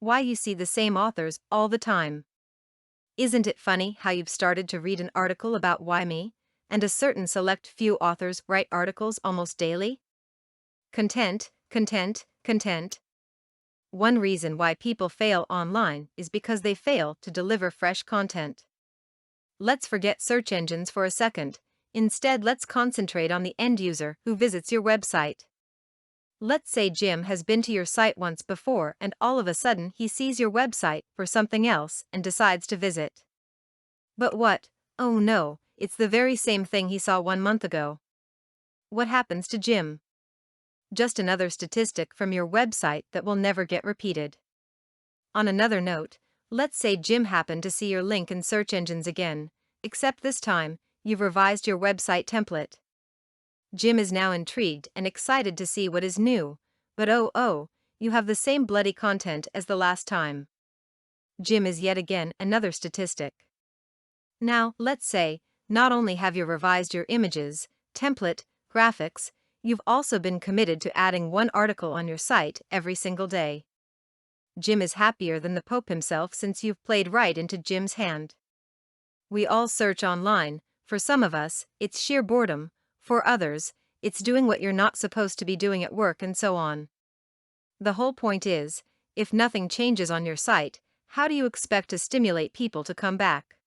why you see the same authors all the time. Isn't it funny how you've started to read an article about why me, and a certain select few authors write articles almost daily? Content, content, content. One reason why people fail online is because they fail to deliver fresh content. Let's forget search engines for a second. Instead, let's concentrate on the end user who visits your website. Let's say Jim has been to your site once before and all of a sudden he sees your website for something else and decides to visit. But what? Oh no, it's the very same thing he saw 1 month ago. What happens to Jim? Just another statistic from your website that will never get repeated. On another note, let's say Jim happened to see your link in search engines again, except this time, you've revised your website template. Jim is now intrigued and excited to see what is new, but oh, you have the same bloody content as the last time. Jim is yet again another statistic. Now, let's say, not only have you revised your images, template, graphics, you've also been committed to adding one article on your site every single day. Jim is happier than the Pope himself since you've played right into Jim's hand. We all search online. For some of us, it's sheer boredom. For others, it's doing what you're not supposed to be doing at work and so on. The whole point is, if nothing changes on your site, how do you expect to stimulate people to come back?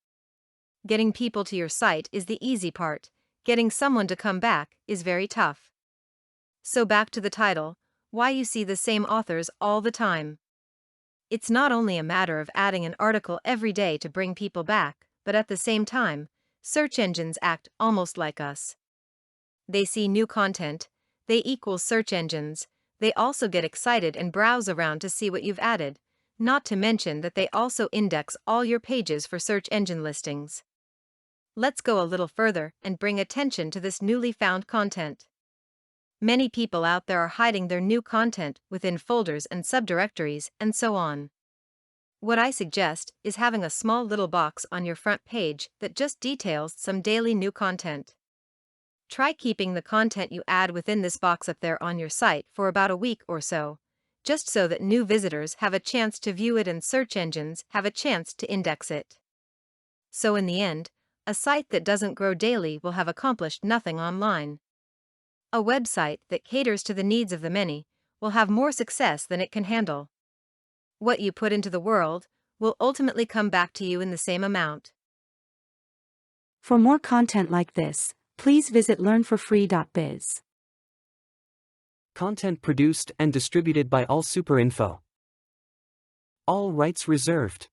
Getting people to your site is the easy part. Getting someone to come back is very tough. So back to the title, why you see the same authors all the time. It's not only a matter of adding an article every day to bring people back, but at the same time, search engines act almost like us. They see new content, they equal search engines, they also get excited and browse around to see what you've added, not to mention that they also index all your pages for search engine listings. Let's go a little further and bring attention to this newly found content. Many people out there are hiding their new content within folders and subdirectories and so on. What I suggest is having a small little box on your front page that just details some daily new content. Try keeping the content you add within this box up there on your site for about a week or so, just so that new visitors have a chance to view it and search engines have a chance to index it. So in the end, a site that doesn't grow daily will have accomplished nothing online. A website that caters to the needs of the many will have more success than it can handle. What you put into the world will ultimately come back to you in the same amount. For more content like this, please visit learnforfree.biz. Content produced and distributed by AllSuperInfo. All rights reserved.